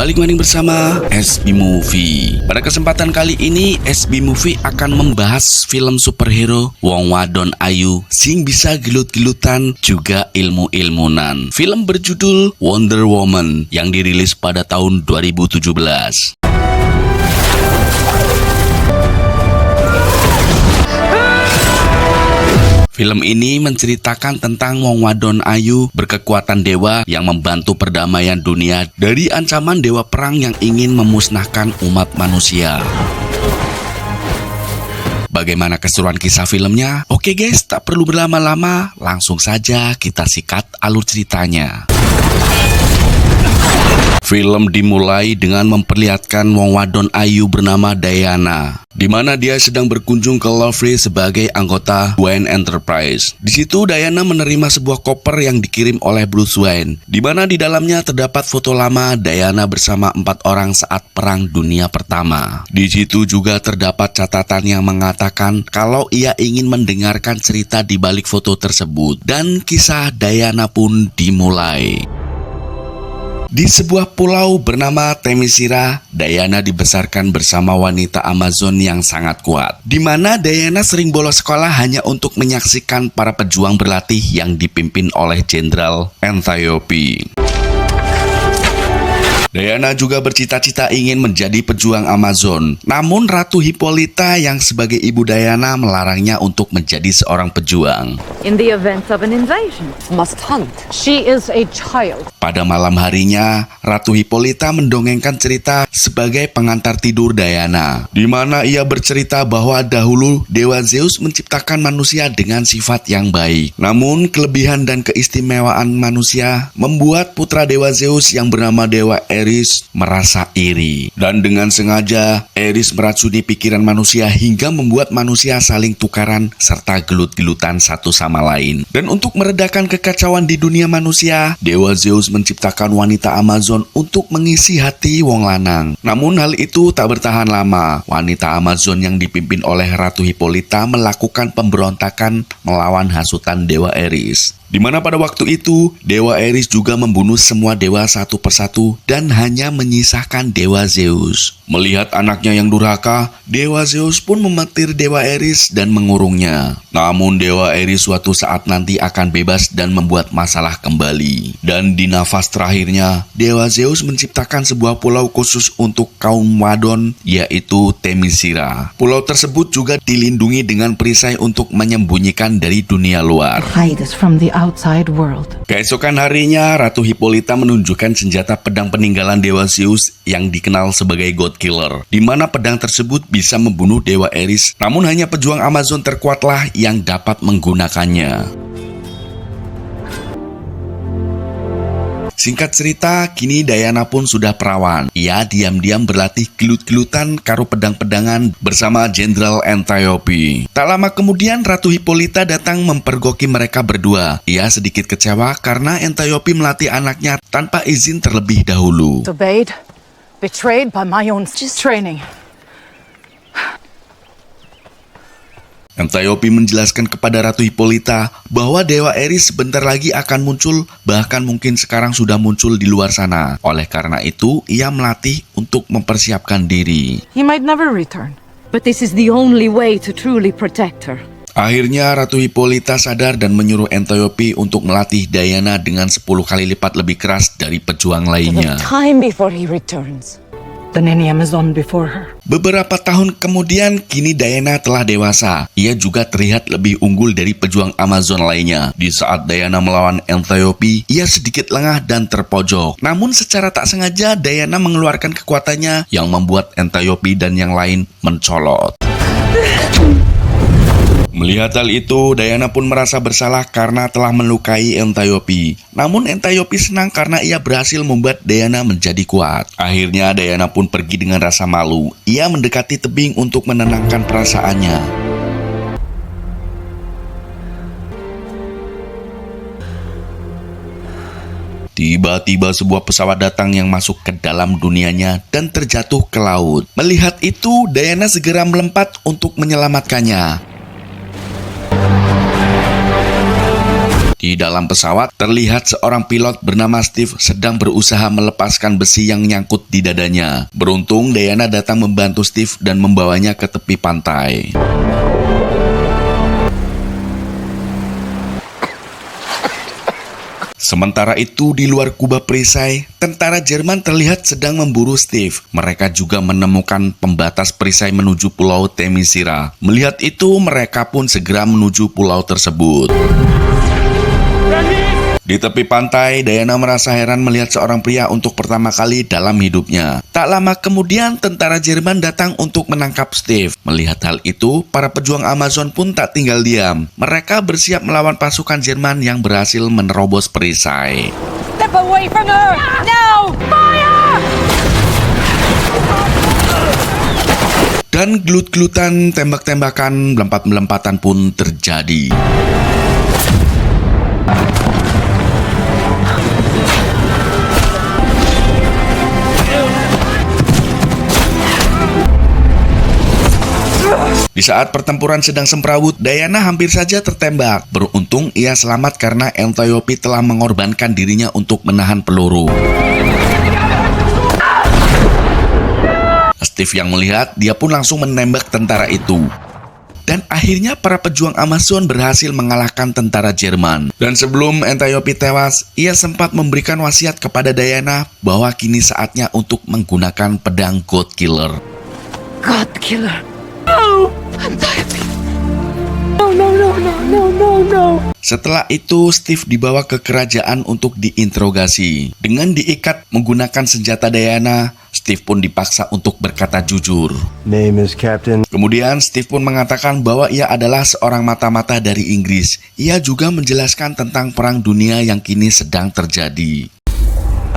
Balik maning bersama SB Movie. Pada kesempatan kali ini SB Movie akan membahas film superhero wong wadon ayu sing bisa gelut-gelutan juga ilmu-ilmunan. Film berjudul Wonder Woman yang dirilis pada tahun 2017. Film ini menceritakan tentang wong wadon ayu berkekuatan dewa yang membantu perdamaian dunia dari ancaman dewa perang yang ingin memusnahkan umat manusia. Bagaimana keseruan kisah filmnya? Oke guys, tak perlu berlama-lama, langsung saja kita sikat alur ceritanya. Film dimulai dengan memperlihatkan wong wadon ayu bernama Diana, di mana dia sedang berkunjung ke Lovely sebagai anggota Wayne Enterprise. Di situ Diana menerima sebuah koper yang dikirim oleh Bruce Wayne, di mana di dalamnya terdapat foto lama Diana bersama 4 orang saat Perang Dunia Pertama. Di situ juga terdapat catatan yang mengatakan kalau ia ingin mendengarkan cerita di balik foto tersebut, dan kisah Diana pun dimulai. Di sebuah pulau bernama Themyscira, Diana dibesarkan bersama wanita Amazon yang sangat kuat, di mana Diana sering bolos sekolah hanya untuk menyaksikan para pejuang berlatih yang dipimpin oleh Jenderal Antiope. Diana juga bercita-cita ingin menjadi pejuang Amazon. Namun Ratu Hippolyta yang sebagai ibu Diana melarangnya untuk menjadi seorang pejuang. In the event of an invasion, must hunt. she is a child. Pada malam harinya, Ratu Hippolyta mendongengkan cerita sebagai pengantar tidur Diana, di mana ia bercerita bahwa dahulu Dewa Zeus menciptakan manusia dengan sifat yang baik. Namun kelebihan dan keistimewaan manusia membuat putra Dewa Zeus yang bernama Dewa Ares merasa iri. Dan dengan sengaja, Ares meracuni pikiran manusia hingga membuat manusia saling tukaran serta gelut-gelutan satu sama lain. Dan untuk meredakan kekacauan di dunia manusia, Dewa Zeus menciptakan wanita Amazon untuk mengisi hati wong lanang. Namun hal itu tak bertahan lama. Wanita Amazon yang dipimpin oleh Ratu Hippolyta melakukan pemberontakan melawan hasutan Dewa Ares, di mana pada waktu itu Dewa Ares juga membunuh semua dewa satu persatu dan hanya menyisakan Dewa Zeus. Melihat anaknya yang durhaka, Dewa Zeus pun memetir Dewa Ares dan mengurungnya. Namun Dewa Ares suatu saat nanti akan bebas dan membuat masalah kembali. Dan di nafas terakhirnya, Dewa Zeus menciptakan sebuah pulau khusus untuk kaum wadon, yaitu Themyscira. Pulau tersebut juga dilindungi dengan perisai untuk menyembunyikan dari dunia luar. Hide us from the outside world. Keesokan harinya, Ratu Hippolyta menunjukkan senjata pedang peninggalan Dewa Zeus yang dikenal sebagai God Killer, di mana pedang tersebut bisa membunuh Dewa Ares, namun hanya pejuang Amazon terkuatlah yang dapat menggunakannya. Singkat cerita, kini Diana pun sudah perawan. Ia diam-diam berlatih gelut-gelutan karo pedang-pedangan bersama Jenderal Antiope. Tak lama kemudian Ratu Hippolyta datang mempergoki mereka berdua. Ia sedikit kecewa karena Antiope melatih anaknya tanpa izin terlebih dahulu. Disobeyed, betrayed by my own training. Antiope menjelaskan kepada Ratu Hippolyta bahwa Dewa Ares sebentar lagi akan muncul, bahkan mungkin sekarang sudah muncul di luar sana. Oleh karena itu, ia melatih untuk mempersiapkan diri. He might never return, but this is the only way to truly protect her. Akhirnya Ratu Hippolyta sadar dan menyuruh Antiope untuk melatih Diana dengan 10 kali lipat lebih keras dari pejuang lainnya. Time before he returns. Than any Amazon before her. Beberapa tahun kemudian, kini Diana telah dewasa. Ia juga terlihat lebih unggul dari pejuang Amazon lainnya. Di saat Diana melawan Antiope, ia sedikit lengah dan terpojok. Namun secara tak sengaja, Diana mengeluarkan kekuatannya yang membuat Antiope dan yang lain mencolot. Melihat hal itu, Diana pun merasa bersalah karena telah melukai Antiope. Namun Antiope senang karena ia berhasil membuat Diana menjadi kuat. Akhirnya Diana pun pergi dengan rasa malu. Ia mendekati tebing untuk menenangkan perasaannya. Tiba-tiba sebuah pesawat datang yang masuk ke dalam dunianya dan terjatuh ke laut. Melihat itu, Diana segera melompat untuk menyelamatkannya. Di dalam pesawat, terlihat seorang pilot bernama Steve sedang berusaha melepaskan besi yang nyangkut di dadanya. Beruntung, Diana datang membantu Steve dan membawanya ke tepi pantai. Sementara itu, di luar kubah perisai, tentara Jerman terlihat sedang memburu Steve. Mereka juga menemukan pembatas perisai menuju pulau Temisira. Melihat itu, mereka pun segera menuju pulau tersebut. Di tepi pantai, Diana merasa heran melihat seorang pria untuk pertama kali dalam hidupnya. Tak lama kemudian, tentara Jerman datang untuk menangkap Steve. Melihat hal itu, para pejuang Amazon pun tak tinggal diam. Mereka bersiap melawan pasukan Jerman yang berhasil menerobos perisai. Step away from her! Now! Fire! Dan gelut-gelutan, tembak-tembakan, melompat-melompatan pun terjadi. Di saat pertempuran sedang semrawut, Diana hampir saja tertembak. Beruntung ia selamat karena Antiope telah mengorbankan dirinya untuk menahan peluru. Steve yang melihat, dia pun langsung menembak tentara itu. Dan akhirnya para pejuang Amazon berhasil mengalahkan tentara Jerman. Dan sebelum Antiope tewas, ia sempat memberikan wasiat kepada Diana bahwa kini saatnya untuk menggunakan pedang God Killer. God Killer. No! Antiope! No, no, no, no, no, no, no! Setelah itu, Steve dibawa ke kerajaan untuk diinterogasi. Dengan diikat menggunakan senjata Diana, Steve pun dipaksa untuk berkata jujur. Name is Captain. Kemudian Steve pun mengatakan bahwa ia adalah seorang mata-mata dari Inggris. Ia juga menjelaskan tentang perang dunia yang kini sedang terjadi.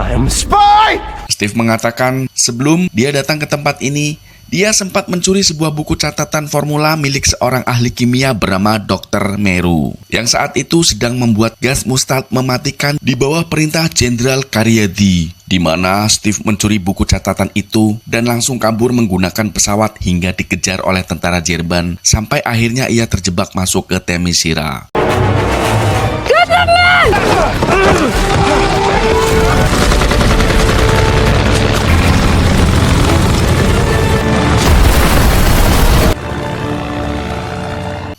I am a spy! Steve mengatakan sebelum dia datang ke tempat ini, dia sempat mencuri sebuah buku catatan formula milik seorang ahli kimia bernama Dr. Meru, yang saat itu sedang membuat gas mustard mematikan di bawah perintah Jenderal Karyadi, di mana Steve mencuri buku catatan itu dan langsung kabur menggunakan pesawat hingga dikejar oleh tentara Jerman sampai akhirnya ia terjebak masuk ke Temisira.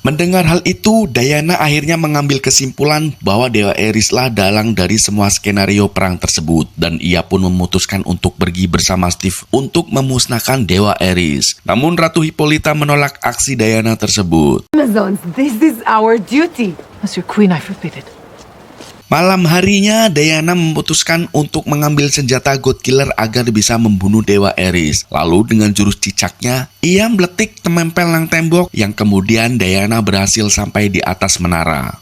Mendengar hal itu, Diana akhirnya mengambil kesimpulan bahwa Dewa Ares-lah dalang dari semua skenario perang tersebut, dan ia pun memutuskan untuk pergi bersama Steve untuk memusnahkan Dewa Ares. Namun Ratu Hippolyta menolak aksi Diana tersebut. Amazons, this is our duty. As your queen, I forbid it. Malam harinya, Diana memutuskan untuk mengambil senjata God Killer agar bisa membunuh Dewa Ares. Lalu dengan jurus cicaknya, ia meletik tempelang tembok yang kemudian Diana berhasil sampai di atas menara.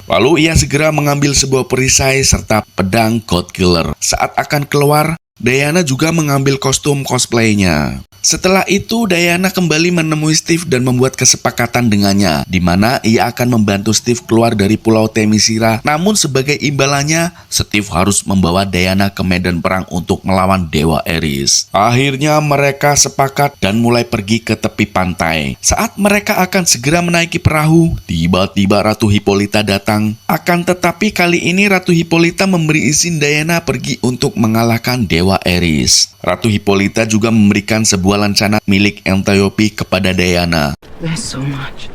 Lalu ia segera mengambil sebuah perisai serta pedang God Killer. Saat akan keluar, Diana juga mengambil kostum cosplaynya. Setelah itu, Diana kembali menemui Steve dan membuat kesepakatan dengannya, di mana ia akan membantu Steve keluar dari Pulau Temisira. Namun sebagai imbalannya, Steve harus membawa Diana ke medan perang untuk melawan Dewa Ares. Akhirnya mereka sepakat dan mulai pergi ke tepi pantai. Saat mereka akan segera menaiki perahu, tiba-tiba Ratu Hippolyta datang. Akan tetapi kali ini Ratu Hippolyta memberi izin Diana pergi untuk mengalahkan Dewa Ares. Ratu Hippolyta juga memberikan sebuah lancana milik Antiope kepada Diana. There's so much.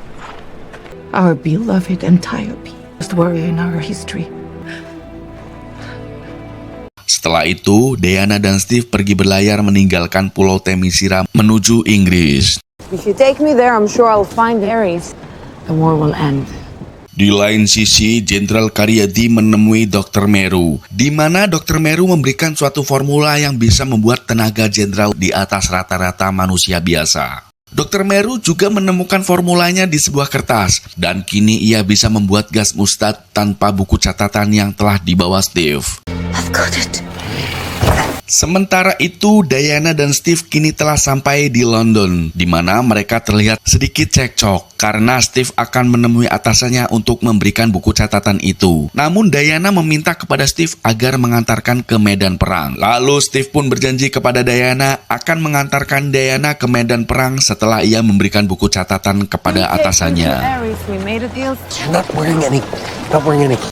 Our beloved Antiope, first warrior in our history. Setelah itu, Diana dan Steve pergi berlayar meninggalkan Pulau Temisira menuju Inggris. If you take me there, I'm sure I'll find Ares. The war will end. Di lain sisi, Jenderal Karyadi menemui Dr. Meru, di mana Dr. Meru memberikan suatu formula yang bisa membuat tenaga jenderal di atas rata-rata manusia biasa. Dr. Meru juga menemukan formulanya di sebuah kertas, dan kini ia bisa membuat gas mustard tanpa buku catatan yang telah dibawa Steve. I've got it. Sementara itu, Diana dan Steve kini telah sampai di London, di mana mereka terlihat sedikit cekcok. karena Steve akan menemui atasannya untuk memberikan buku catatan itu. Namun Diana meminta kepada Steve agar mengantarkan ke medan perang. Lalu Steve pun berjanji kepada Diana akan mengantarkan Diana ke medan perang setelah ia memberikan buku catatan kepada atasannya. Ares, we made a deal. Not wearing any.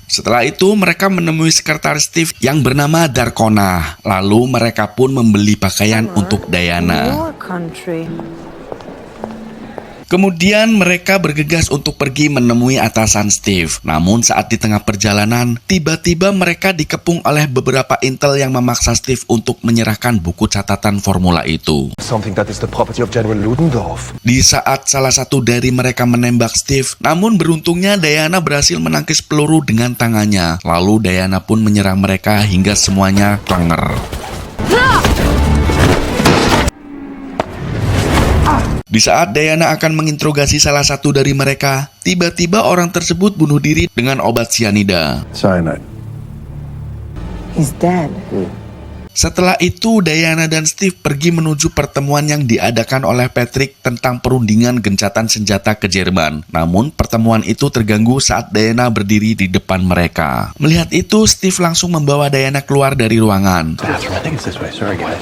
Setelah itu mereka menemui sekretaris Steve yang bernama Darkona. Lalu mereka pun membeli pakaian untuk Diana. Your country. Kemudian mereka bergegas untuk pergi menemui atasan Steve. Namun saat di tengah perjalanan, tiba-tiba mereka dikepung oleh beberapa intel yang memaksa Steve untuk menyerahkan buku catatan formula itu. Something that is the property of General Ludendorff. Di saat salah satu dari mereka menembak Steve, namun beruntungnya Diana berhasil menangkis peluru dengan tangannya. Lalu Diana pun menyerang mereka hingga semuanya klenger. Di saat Diana akan menginterogasi salah satu dari mereka, tiba-tiba orang tersebut bunuh diri dengan obat sianida. Cyanide. He's dead. Setelah itu, Diana dan Steve pergi menuju pertemuan yang diadakan oleh Patrick tentang perundingan gencatan senjata ke Jerman. Namun, pertemuan itu terganggu saat Diana berdiri di depan mereka. Melihat itu, Steve langsung membawa Diana keluar dari ruangan. Bathroom. I think it's this way. Sorry, guys.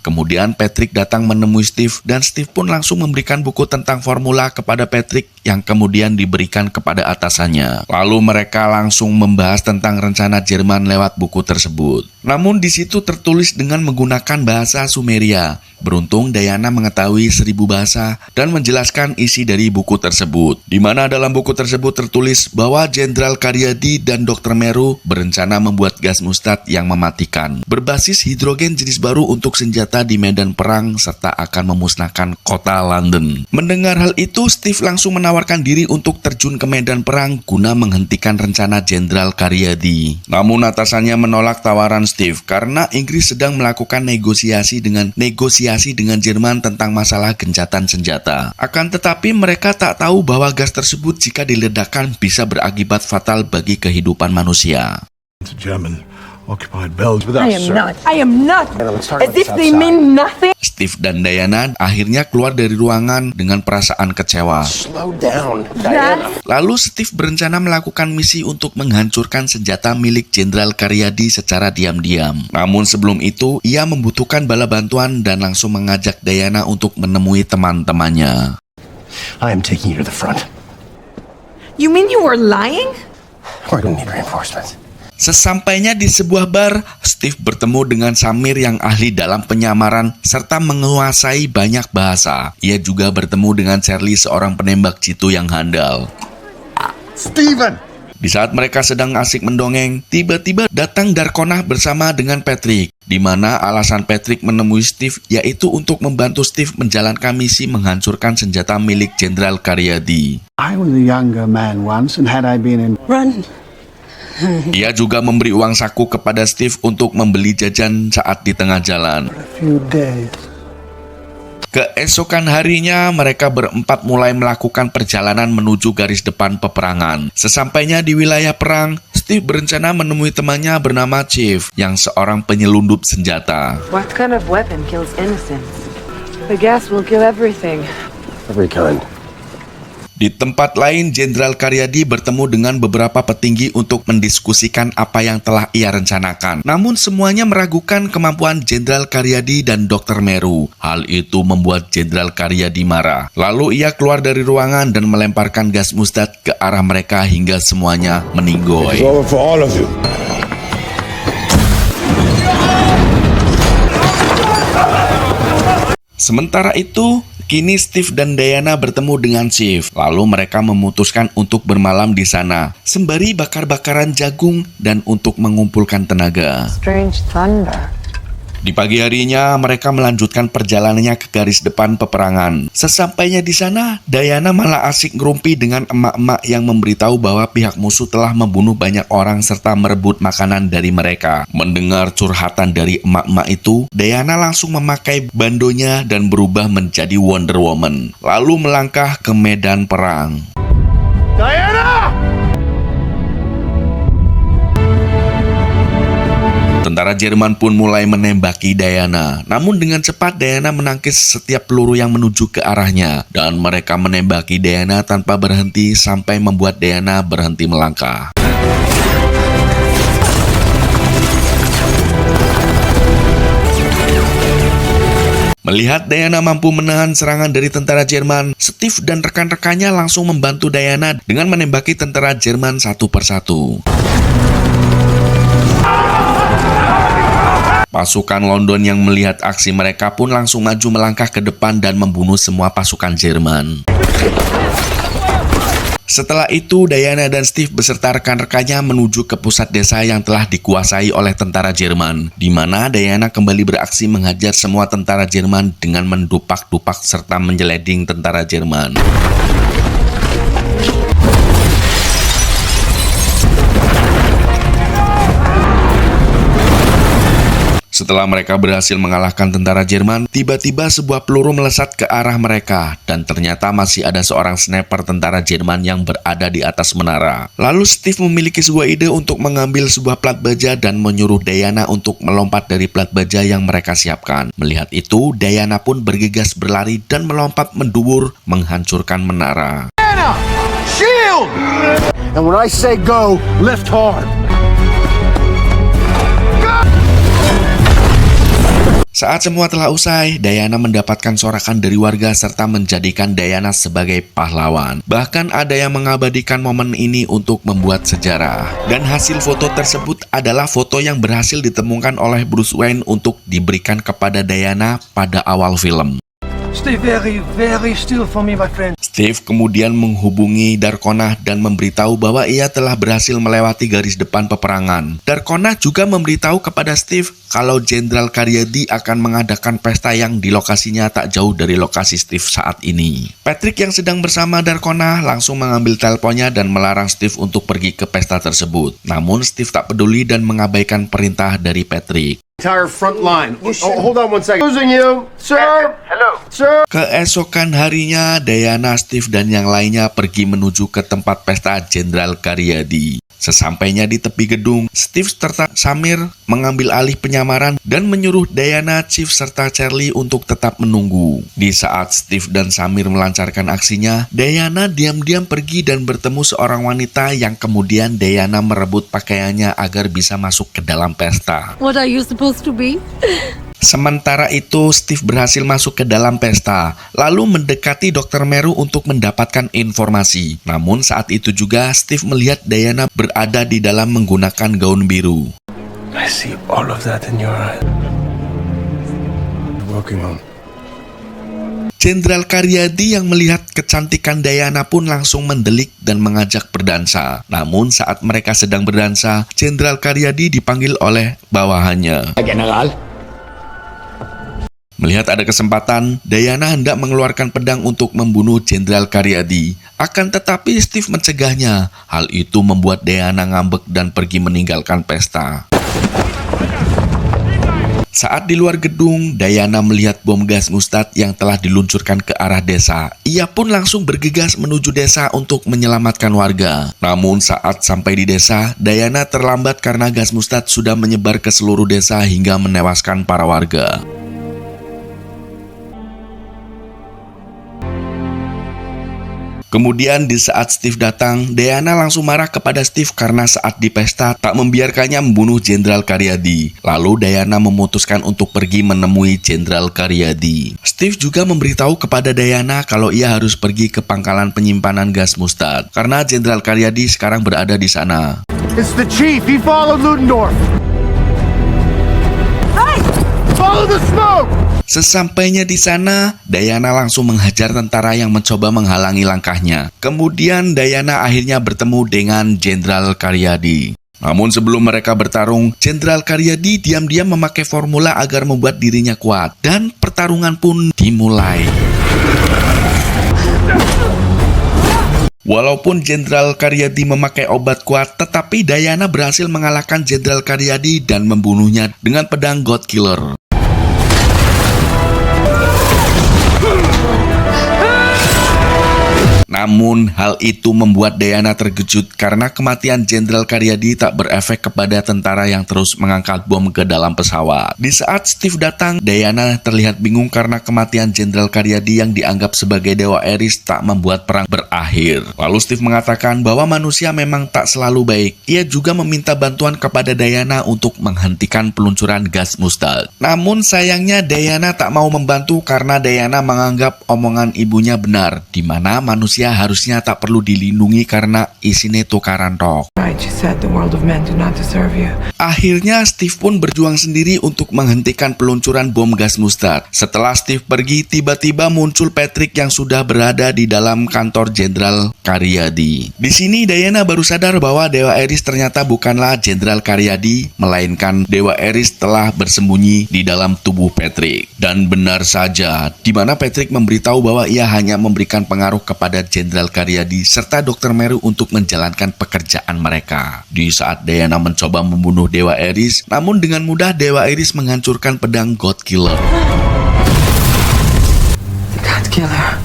Kemudian Patrick datang menemui Steve dan Steve pun langsung memberikan buku tentang formula kepada Patrick yang kemudian diberikan kepada atasannya. Lalu mereka langsung membahas tentang rencana Jerman lewat buku tersebut. Namun di situ tertulis dengan menggunakan bahasa Sumeria. Beruntung Diana mengetahui 1000 bahasa dan menjelaskan isi dari buku tersebut. Di mana dalam buku tersebut tertulis bahwa Jenderal Karyadi dan Dr. Meru berencana membuat gas mustad yang mematikan, berbasis hidrogen jenis baru untuk senjata di medan perang serta akan memusnahkan kota London. Mendengar hal itu, Steve langsung menawarkan diri untuk terjun ke medan perang guna menghentikan rencana Jenderal Karyadi. Namun atasannya menolak tawaran Steve karena Inggris sedang melakukan negosiasi dengan Jerman tentang masalah gencatan senjata. Akan tetapi mereka tak tahu bahwa gas tersebut jika diledakkan bisa berakibat fatal bagi kehidupan manusia. German occupied Belgium. I am not. Let's talk As about if this they outside. mean nothing. Steve dan Diana akhirnya keluar dari ruangan dengan perasaan kecewa. Slow down, Diana. Lalu Steve berencana melakukan misi untuk menghancurkan senjata milik Jenderal Karyadi secara diam-diam. Namun sebelum itu, ia membutuhkan bala bantuan dan langsung mengajak Diana untuk menemui teman-temannya. I am taking you to the front. You mean you were lying? We're gonna need reinforcements. Sesampainya di sebuah bar, Steve bertemu dengan Samir yang ahli dalam penyamaran serta menguasai banyak bahasa. Ia juga bertemu dengan Charlie, seorang penembak jitu yang handal. Stephen! Di saat mereka sedang asik mendongeng, tiba-tiba datang Darkona bersama dengan Patrick, di mana alasan Patrick menemui Steve yaitu untuk membantu Steve menjalankan misi menghancurkan senjata milik Jenderal Karyadi. I was a younger man once, and had I been in Run. Ia juga memberi uang saku kepada Steve untuk membeli jajan saat di tengah jalan. a few days, Keesokan harinya, mereka berempat mulai melakukan perjalanan menuju garis depan peperangan. Sesampainya di wilayah perang, Steve berencana menemui temannya bernama Chief, yang seorang penyelundup senjata. What kind of weapon kills innocents? The gas will kill everything. Every kind. Di tempat lain, Jenderal Karyadi bertemu dengan beberapa petinggi untuk mendiskusikan apa yang telah ia rencanakan. Namun semuanya meragukan kemampuan Jenderal Karyadi dan Dr. Meru. Hal itu membuat Jenderal Karyadi marah. Lalu ia keluar dari ruangan dan melemparkan gas mustad ke arah mereka hingga semuanya meninggoy. Over for all of you. Sementara itu, kini Steve dan Diana bertemu dengan Chief. Lalu mereka memutuskan untuk bermalam di sana, sembari bakar-bakaran jagung dan untuk mengumpulkan tenaga. Strange thunder. Di pagi harinya, mereka melanjutkan perjalanannya ke garis depan peperangan. Sesampainya di sana, Diana malah asik ngerumpi dengan emak-emak yang memberitahu bahwa pihak musuh telah membunuh banyak orang serta merebut makanan dari mereka. Mendengar curhatan dari emak-emak itu, Diana langsung memakai bandonya dan berubah menjadi Wonder Woman. Lalu melangkah ke medan perang. Tentara Jerman pun mulai menembaki Diana. Namun dengan cepat Diana menangkis setiap peluru yang menuju ke arahnya. Dan mereka menembaki Diana tanpa berhenti sampai membuat Diana berhenti melangkah. Melihat Diana mampu menahan serangan dari tentara Jerman, Steve dan rekan-rekannya langsung membantu Diana dengan menembaki tentara Jerman satu persatu. Pasukan London yang melihat aksi mereka pun langsung maju melangkah ke depan dan membunuh semua pasukan Jerman. Setelah itu, Diana dan Steve beserta rekan-rekannya menuju ke pusat desa yang telah dikuasai oleh tentara Jerman, di mana Diana kembali beraksi menghajar semua tentara Jerman dengan mendupak-dupak serta menjeleding tentara Jerman. Setelah mereka berhasil mengalahkan tentara Jerman, tiba-tiba sebuah peluru melesat ke arah mereka dan ternyata masih ada seorang sniper tentara Jerman yang berada di atas menara. Lalu Steve memiliki sebuah ide untuk mengambil sebuah plat baja dan menyuruh Diana untuk melompat dari plat baja yang mereka siapkan. Melihat itu, Diana pun bergegas berlari dan melompat mendubur menghancurkan menara. Diana! Shield! And when I say go, lift hard. Saat semua telah usai, Diana mendapatkan sorakan dari warga serta menjadikan Diana sebagai pahlawan. Bahkan ada yang mengabadikan momen ini untuk membuat sejarah. Dan hasil foto tersebut adalah foto yang berhasil ditemukan oleh Bruce Wayne untuk diberikan kepada Diana pada awal film. Stay very, very still for me, my friend. Steve kemudian menghubungi Darkona dan memberitahu bahwa ia telah berhasil melewati garis depan peperangan. Darkona juga memberitahu kepada Steve kalau Jenderal Caryadi akan mengadakan pesta yang di lokasinya tak jauh dari lokasi Steve saat ini. Patrick yang sedang bersama Darkona langsung mengambil teleponnya dan melarang Steve untuk pergi ke pesta tersebut. Namun Steve tak peduli dan mengabaikan perintah dari Patrick. Entire front line. Oh, hold on one second. Losing you, sir. Hello, sir. Keesokan harinya, Diana, Steve, dan yang lainnya pergi menuju ke tempat pesta Jenderal Caryadi. Sesampainya di tepi gedung, Steve serta Samir mengambil alih penyamaran dan menyuruh Diana, Chief, serta Charlie untuk tetap menunggu. Di saat Steve dan Samir melancarkan aksinya, Diana diam-diam pergi dan bertemu seorang wanita yang kemudian Diana merebut pakaiannya agar bisa masuk ke dalam pesta. What are you supposed to be? Sementara itu, Steve berhasil masuk ke dalam pesta, lalu mendekati Dr. Meru untuk mendapatkan informasi. Namun saat itu juga, Steve melihat Diana berada di dalam menggunakan gaun biru. I see all of that in your eyes. Working on. Jenderal Caryadi yang melihat kecantikan Diana pun langsung mendelik dan mengajak berdansa. Namun saat mereka sedang berdansa, Jenderal Caryadi dipanggil oleh bawahannya. General. Melihat ada kesempatan, Diana hendak mengeluarkan pedang untuk membunuh Jenderal Caryadi. Akan tetapi Steve mencegahnya. Hal itu membuat Diana ngambek dan pergi meninggalkan pesta. Saat di luar gedung, Diana melihat bom gas mustad yang telah diluncurkan ke arah desa. Ia pun langsung bergegas menuju desa untuk menyelamatkan warga. Namun saat sampai di desa, Diana terlambat karena gas mustad sudah menyebar ke seluruh desa hingga menewaskan para warga. Kemudian di saat Steve datang, Diana langsung marah kepada Steve karena saat di pesta tak membiarkannya membunuh Jenderal Caryadi. Lalu Diana memutuskan untuk pergi menemui Jenderal Caryadi. Steve juga memberitahu kepada Diana kalau ia harus pergi ke pangkalan penyimpanan gas mustad karena Jenderal Caryadi sekarang berada di sana. It's the chief. He followed Ludendorff. Hey! Follow the smoke! Sesampainya di sana, Diana langsung menghajar tentara yang mencoba menghalangi langkahnya. Kemudian Diana akhirnya bertemu dengan Jenderal Caryadi. Namun sebelum mereka bertarung, Jenderal Caryadi diam-diam memakai formula agar membuat dirinya kuat. Dan pertarungan pun dimulai. Walaupun Jenderal Caryadi memakai obat kuat, tetapi Diana berhasil mengalahkan Jenderal Caryadi dan membunuhnya dengan pedang God Killer. Namun hal itu membuat Diana terkejut karena kematian Jenderal Karyadi tak berefek kepada tentara yang terus mengangkat bom ke dalam pesawat. Di saat Steve datang, Diana terlihat bingung karena kematian Jenderal Karyadi yang dianggap sebagai dewa Ares tak membuat perang berakhir. Lalu Steve mengatakan bahwa manusia memang tak selalu baik. Ia juga meminta bantuan kepada Diana untuk menghentikan peluncuran gas mustad. Namun sayangnya Diana tak mau membantu karena Diana menganggap omongan ibunya benar, di mana manusia harusnya tak perlu dilindungi karena isine tukaran tok. Right, she said the world of men do not deserve you. Akhirnya Steve pun berjuang sendiri untuk menghentikan peluncuran bom gas mustad. Setelah Steve pergi, tiba-tiba muncul Patrick yang sudah berada di dalam kantor Jenderal Karyadi. Di sini Diana baru sadar bahwa Dewa Ares ternyata bukanlah Jenderal Karyadi, melainkan Dewa Ares telah bersembunyi di dalam tubuh Patrick. Dan benar saja, di mana Patrick memberitahu bahwa ia hanya memberikan pengaruh kepada Jenderal Karyadi serta Dr. Meru untuk menjalankan pekerjaan mereka. Di saat Diana mencoba membunuh Dewa Ares, namun dengan mudah Dewa Ares menghancurkan pedang God Killer. God killer.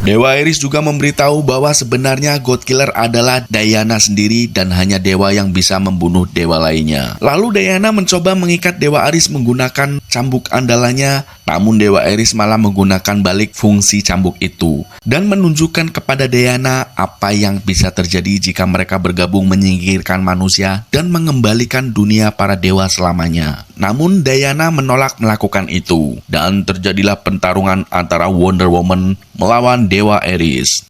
Dewa Ares juga memberitahu bahwa sebenarnya God Killer adalah Diana sendiri dan hanya dewa yang bisa membunuh dewa lainnya. Lalu Diana mencoba mengikat Dewa Ares menggunakan cambuk andalannya, namun Dewa Ares malah menggunakan balik fungsi cambuk itu dan menunjukkan kepada Diana apa yang bisa terjadi jika mereka bergabung menyingkirkan manusia dan mengembalikan dunia para dewa selamanya. Namun Diana menolak melakukan itu dan terjadilah pertarungan antara Wonder Woman melawan Dewa Ares.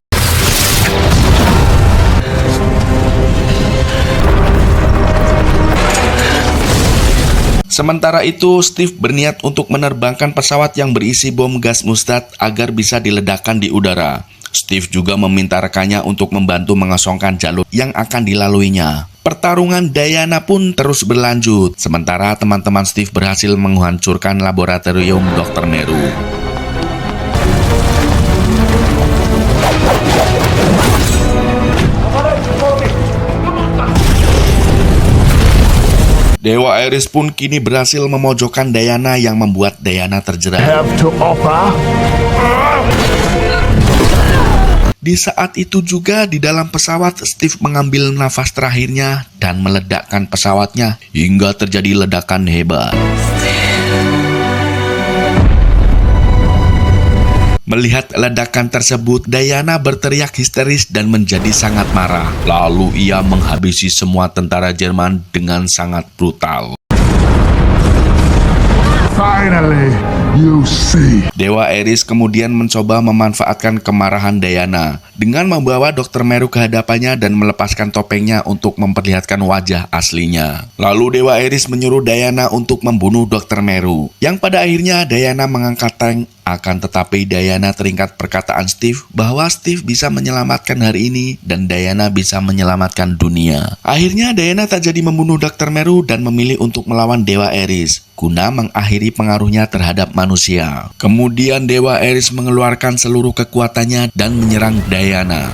Sementara itu, Steve berniat untuk menerbangkan pesawat yang berisi bom gas mustad agar bisa diledakkan di udara. Steve juga meminta rekannya untuk membantu mengosongkan jalur yang akan dilaluinya. Pertarungan Diana pun terus berlanjut, sementara teman-teman Steve berhasil menghancurkan laboratorium Dr. Meru. Dewa Ares pun kini berhasil memojokkan Diana yang membuat Diana terjerat. Have to offer. Di saat itu juga di dalam pesawat, Steve mengambil nafas terakhirnya dan meledakkan pesawatnya hingga terjadi ledakan hebat. Melihat ledakan tersebut, Diana berteriak histeris dan menjadi sangat marah. Lalu ia menghabisi semua tentara Jerman dengan sangat brutal. Finally, you see. Dewa Ares kemudian mencoba memanfaatkan kemarahan Diana dengan membawa Dr. Meru ke hadapannya dan melepaskan topengnya untuk memperlihatkan wajah aslinya. Lalu Dewa Ares menyuruh Diana untuk membunuh Dr. Meru, yang pada akhirnya Diana mengangkat tank. Akan tetapi Diana teringat perkataan Steve bahwa Steve bisa menyelamatkan hari ini dan Diana bisa menyelamatkan dunia. Akhirnya Diana tak jadi membunuh Dr. Meru dan memilih untuk melawan Dewa Ares guna mengakhiri pengaruhnya terhadap manusia. Kemudian Dewa Ares mengeluarkan seluruh kekuatannya dan menyerang Diana.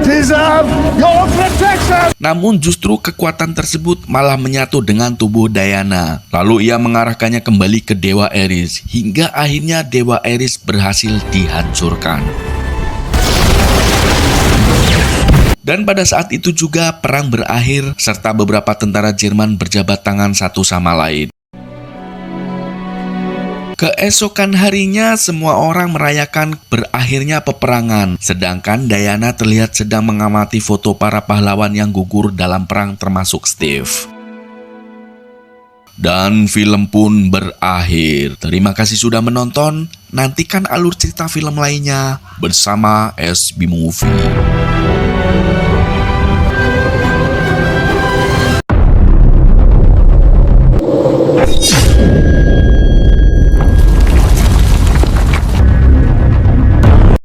Deserve your protection. Namun justru kekuatan tersebut malah menyatu dengan tubuh Diana. Lalu ia mengarahkannya kembali ke Dewa Ares hingga akhirnya Dewa Ares berhasil dihancurkan. Dan pada saat itu juga perang berakhir serta beberapa tentara Jerman berjabat tangan satu sama lain. Keesokan harinya semua orang merayakan berakhirnya peperangan, sedangkan Diana terlihat sedang mengamati foto para pahlawan yang gugur dalam perang termasuk Steve. Dan film pun berakhir. Terima kasih sudah menonton. Nantikan alur cerita film lainnya bersama SB Movie.